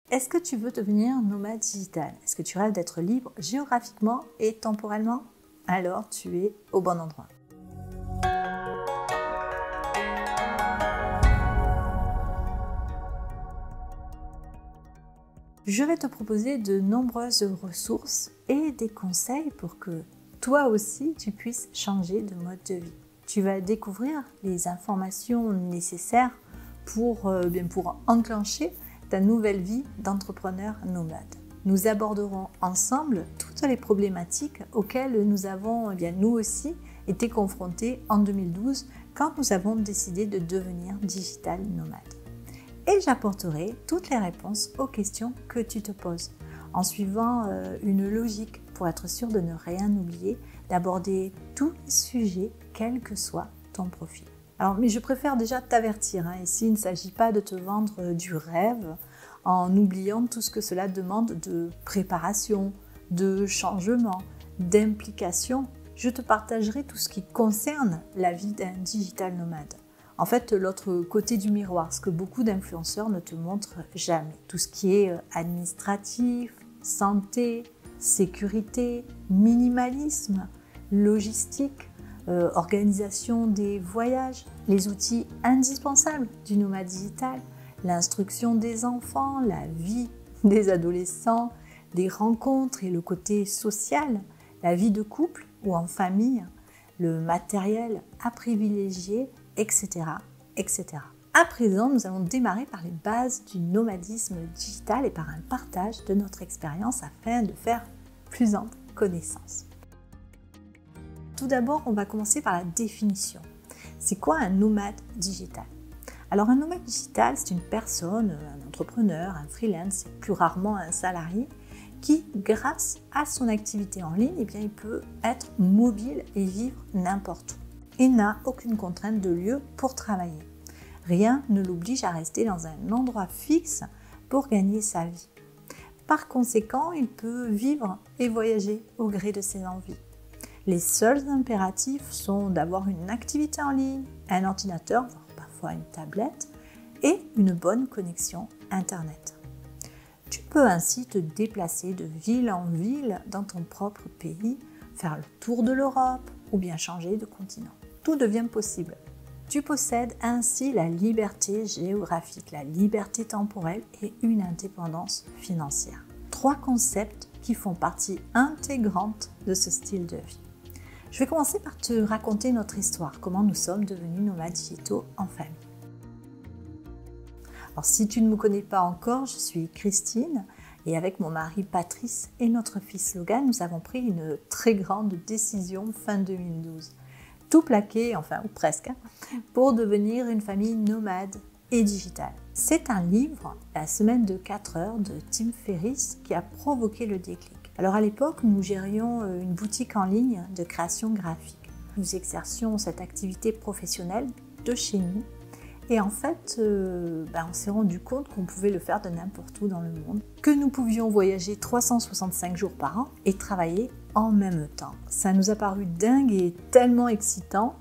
Est-ce que tu veux devenir nomade digital? Est-ce que tu rêves d'être libre géographiquement et temporellement? Alors tu es au bon endroit. Je vais te proposer de nombreuses ressources et des conseils pour que toi aussi tu puisses changer de mode de vie. Tu vas découvrir les informations nécessaires pour enclencher ta nouvelle vie d'entrepreneur nomade. Nous aborderons ensemble toutes les problématiques auxquelles nous avons nous aussi été confrontés en 2012 quand nous avons décidé de devenir digital nomade. Et j'apporterai toutes les réponses aux questions que tu te poses en suivant une logique pour être sûr de ne rien oublier, d'aborder tous les sujets quel que soit ton profil. Mais je préfère déjà t'avertir, ici il ne s'agit pas de te vendre du rêve en oubliant tout ce que cela demande de préparation, de changement, d'implication. Je te partagerai tout ce qui concerne la vie d'un digital nomade. En fait, l'autre côté du miroir, ce que beaucoup d'influenceurs ne te montrent jamais. Tout ce qui est administratif, santé, sécurité, minimalisme, logistique, organisation des voyages, les outils indispensables du nomade digital, l'instruction des enfants, la vie des adolescents, des rencontres et le côté social, la vie de couple ou en famille, le matériel à privilégier, etc., etc. À présent, nous allons démarrer par les bases du nomadisme digital et par un partage de notre expérience afin de faire plus ample connaissance. Tout d'abord, on va commencer par la définition. C'est quoi un nomade digital? Alors, un nomade digital, c'est une personne, un entrepreneur, un freelance, plus rarement un salarié, qui, grâce à son activité en ligne, il peut être mobile et vivre n'importe où. Il n'a aucune contrainte de lieu pour travailler. Rien ne l'oblige à rester dans un endroit fixe pour gagner sa vie. Par conséquent, il peut vivre et voyager au gré de ses envies. Les seuls impératifs sont d'avoir une activité en ligne, un ordinateur, voire parfois une tablette, et une bonne connexion Internet. Tu peux ainsi te déplacer de ville en ville dans ton propre pays, faire le tour de l'Europe ou bien changer de continent. Tout devient possible. Tu possèdes ainsi la liberté géographique, la liberté temporelle et une indépendance financière. 3 concepts qui font partie intégrante de ce style de vie. Je vais commencer par te raconter notre histoire, comment nous sommes devenus nomades digitaux en famille. Alors, si tu ne me connais pas encore, je suis Christine et avec mon mari Patrice et notre fils Logan, nous avons pris une très grande décision fin 2012. Tout plaqué, ou presque, pour devenir une famille nomade et digitale. C'est un livre, La semaine de 4 heures de Tim Ferriss, qui a provoqué le déclic. Alors à l'époque, nous gérions une boutique en ligne de création graphique. Nous exercions cette activité professionnelle de chez nous. Et en fait, on s'est rendu compte qu'on pouvait le faire de n'importe où dans le monde, que nous pouvions voyager 365 jours par an et travailler en même temps. Ça nous a paru dingue et tellement excitant.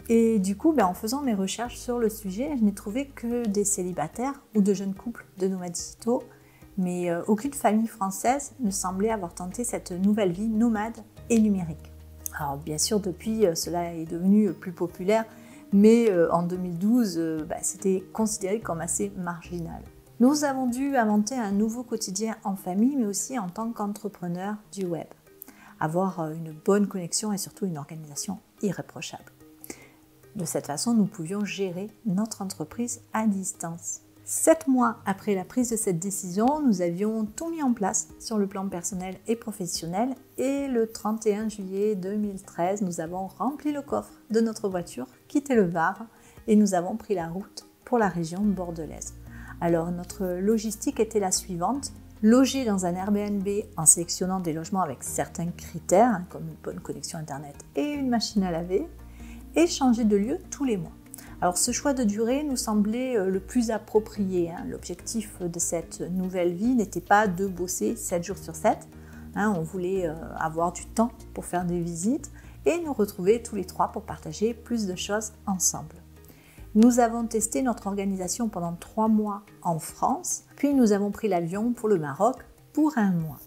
Et du coup, en faisant mes recherches sur le sujet, je n'ai trouvé que des célibataires ou de jeunes couples de nomades digitaux, mais aucune famille française ne semblait avoir tenté cette nouvelle vie nomade et numérique. Alors bien sûr, depuis, cela est devenu plus populaire, mais en 2012, c'était considéré comme assez marginal. Nous avons dû inventer un nouveau quotidien en famille, mais aussi en tant qu'entrepreneur du web. Avoir une bonne connexion et surtout une organisation irréprochable. De cette façon, nous pouvions gérer notre entreprise à distance. 7 mois après la prise de cette décision, nous avions tout mis en place sur le plan personnel et professionnel et le 31 juillet 2013, nous avons rempli le coffre de notre voiture, quitté le Var et nous avons pris la route pour la région bordelaise. Alors notre logistique était la suivante, loger dans un Airbnb en sélectionnant des logements avec certains critères comme une bonne connexion Internet et une machine à laver et changer de lieu tous les mois. Alors ce choix de durée nous semblait le plus approprié. L'objectif de cette nouvelle vie n'était pas de bosser 7 jours sur 7. On voulait avoir du temps pour faire des visites et nous retrouver tous les 3 pour partager plus de choses ensemble. Nous avons testé notre organisation pendant 3 mois en France, puis nous avons pris l'avion pour le Maroc pour 1 mois.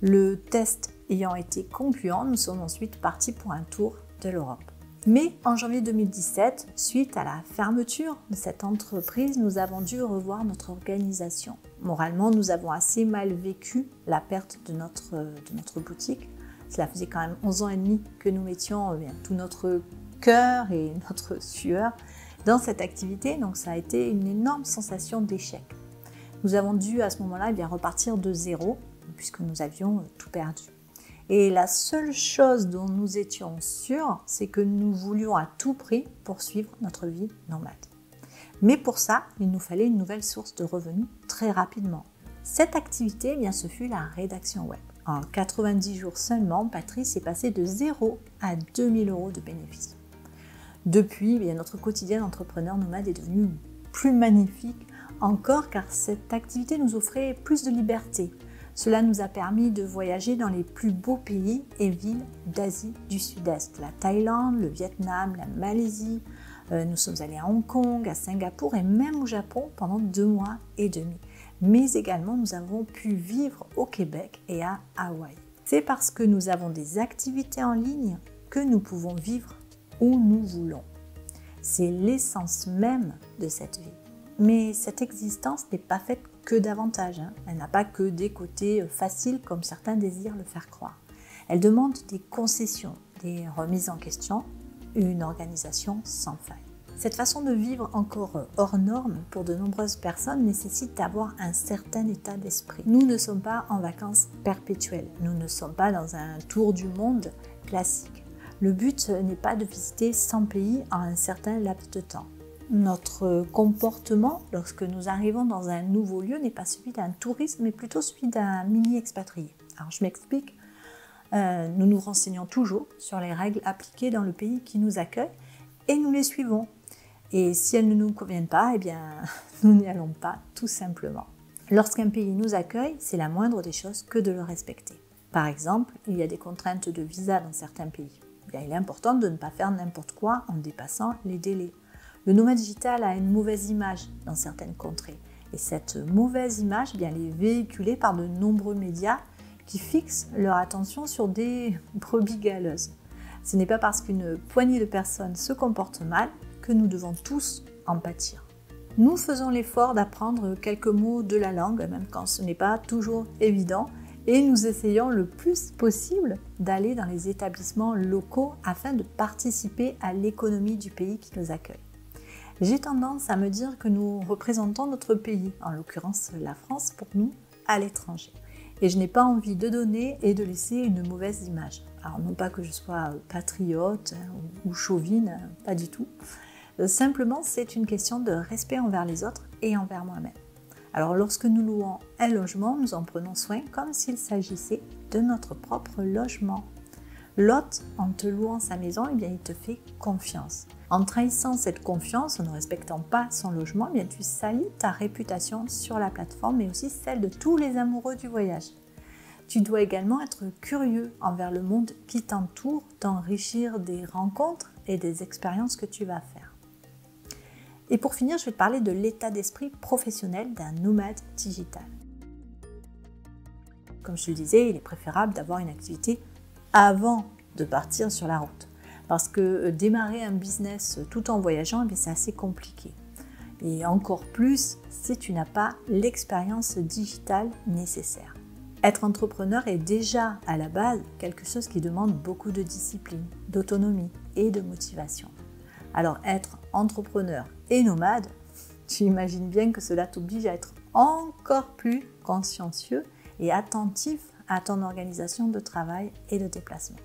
Le test ayant été concluant, nous sommes ensuite partis pour un tour de l'Europe. Mais en janvier 2017, suite à la fermeture de cette entreprise, nous avons dû revoir notre organisation. Moralement, nous avons assez mal vécu la perte de notre boutique. Cela faisait quand même 11 ans et demi que nous mettions tout notre cœur et notre sueur dans cette activité, donc ça a été une énorme sensation d'échec. Nous avons dû à ce moment-là repartir de zéro, puisque nous avions tout perdu. Et la seule chose dont nous étions sûrs, c'est que nous voulions à tout prix poursuivre notre vie nomade. Mais pour ça, il nous fallait une nouvelle source de revenus très rapidement. Cette activité, ce fut la rédaction web. En 90 jours seulement, Patrice est passée de 0 à 2000 € de bénéfices. Depuis, notre quotidien d'entrepreneur nomade est devenu plus magnifique encore car cette activité nous offrait plus de liberté. Cela nous a permis de voyager dans les plus beaux pays et villes d'Asie du Sud-Est, la Thaïlande, le Vietnam, la Malaisie. Nous sommes allés à Hong Kong, à Singapour et même au Japon pendant 2 mois et demi. Mais également, nous avons pu vivre au Québec et à Hawaï. C'est parce que nous avons des activités en ligne que nous pouvons vivre où nous voulons. C'est l'essence même de cette vie. Mais cette existence n'est pas faite que d'avantages. Elle n'a pas que des côtés faciles comme certains désirent le faire croire. Elle demande des concessions, des remises en question, une organisation sans faille. Cette façon de vivre encore hors norme pour de nombreuses personnes nécessite d'avoir un certain état d'esprit. Nous ne sommes pas en vacances perpétuelles. Nous ne sommes pas dans un tour du monde classique. Le but n'est pas de visiter 100 pays en un certain laps de temps. Notre comportement, lorsque nous arrivons dans un nouveau lieu, n'est pas celui d'un touriste, mais plutôt celui d'un mini-expatrié. Alors je m'explique, nous nous renseignons toujours sur les règles appliquées dans le pays qui nous accueille et nous les suivons. Et si elles ne nous conviennent pas, nous n'y allons pas, tout simplement. Lorsqu'un pays nous accueille, c'est la moindre des choses que de le respecter. Par exemple, il y a des contraintes de visa dans certains pays. Il est important de ne pas faire n'importe quoi en dépassant les délais. Le nomade digital a une mauvaise image dans certaines contrées. Et cette mauvaise image, elle est véhiculée par de nombreux médias qui fixent leur attention sur des brebis galeuses. Ce n'est pas parce qu'une poignée de personnes se comportent mal que nous devons tous en pâtir. Nous faisons l'effort d'apprendre quelques mots de la langue, même quand ce n'est pas toujours évident, et nous essayons le plus possible d'aller dans les établissements locaux afin de participer à l'économie du pays qui nous accueille. J'ai tendance à me dire que nous représentons notre pays, en l'occurrence la France pour nous, à l'étranger. Et je n'ai pas envie de donner et de laisser une mauvaise image. Alors non pas que je sois patriote ou chauvine, pas du tout. Simplement, c'est une question de respect envers les autres et envers moi-même. Alors lorsque nous louons un logement, nous en prenons soin comme s'il s'agissait de notre propre logement. L'hôte, en te louant sa maison, il te fait confiance. En trahissant cette confiance, en ne respectant pas son logement, tu salis ta réputation sur la plateforme, mais aussi celle de tous les amoureux du voyage. Tu dois également être curieux envers le monde qui t'entoure, t'enrichir des rencontres et des expériences que tu vas faire. Et pour finir, je vais te parler de l'état d'esprit professionnel d'un nomade digital. Comme je le disais, il est préférable d'avoir une activité avant de partir sur la route. Parce que démarrer un business tout en voyageant, c'est assez compliqué. Et encore plus si tu n'as pas l'expérience digitale nécessaire. Être entrepreneur est déjà à la base quelque chose qui demande beaucoup de discipline, d'autonomie et de motivation. Alors être entrepreneur et nomade, tu imagines bien que cela t'oblige à être encore plus consciencieux et attentif à ton organisation de travail et de déplacement.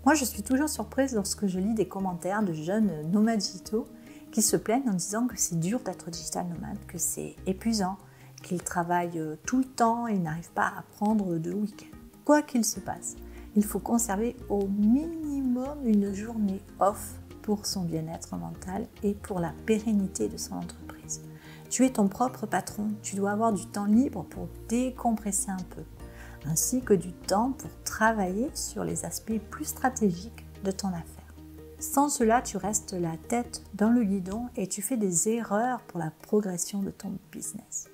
Moi, je suis toujours surprise lorsque je lis des commentaires de jeunes nomades digitaux qui se plaignent en disant que c'est dur d'être digital nomade, que c'est épuisant, qu'ils travaillent tout le temps et n'arrivent pas à prendre de week-end. Quoi qu'il se passe, il faut conserver au minimum une journée off pour son bien-être mental et pour la pérennité de son entreprise. Tu es ton propre patron, tu dois avoir du temps libre pour décompresser un peu, ainsi que du temps pour travailler sur les aspects plus stratégiques de ton affaire. Sans cela, tu restes la tête dans le guidon et tu fais des erreurs pour la progression de ton business.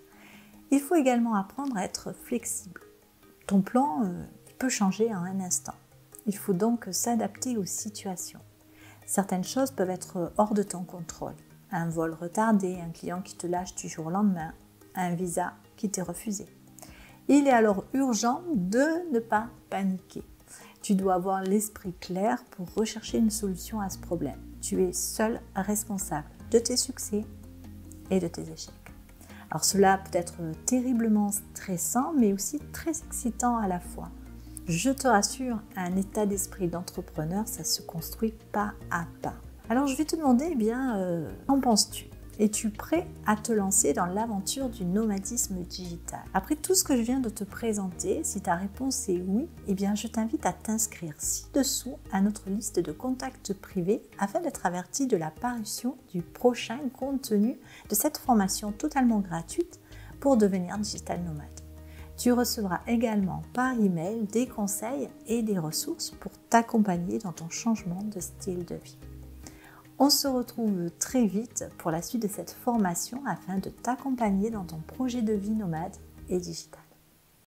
Il faut également apprendre à être flexible. Ton plan peut changer en un instant. Il faut donc s'adapter aux situations. Certaines choses peuvent être hors de ton contrôle. Un vol retardé, un client qui te lâche du jour au lendemain, un visa qui t'est refusé. Il est alors urgent de ne pas paniquer. Tu dois avoir l'esprit clair pour rechercher une solution à ce problème. Tu es seul responsable de tes succès et de tes échecs. Alors cela peut être terriblement stressant, mais aussi très excitant à la fois. Je te rassure, un état d'esprit d'entrepreneur, ça se construit pas à pas. Alors je vais te demander, qu'en penses-tu ? Es-tu prêt à te lancer dans l'aventure du nomadisme digital? Après tout ce que je viens de te présenter, si ta réponse est oui, je t'invite à t'inscrire ci-dessous à notre liste de contacts privés afin d'être averti de la parution du prochain contenu de cette formation totalement gratuite pour devenir digital nomade. Tu recevras également par email des conseils et des ressources pour t'accompagner dans ton changement de style de vie. On se retrouve très vite pour la suite de cette formation afin de t'accompagner dans ton projet de vie nomade et digital.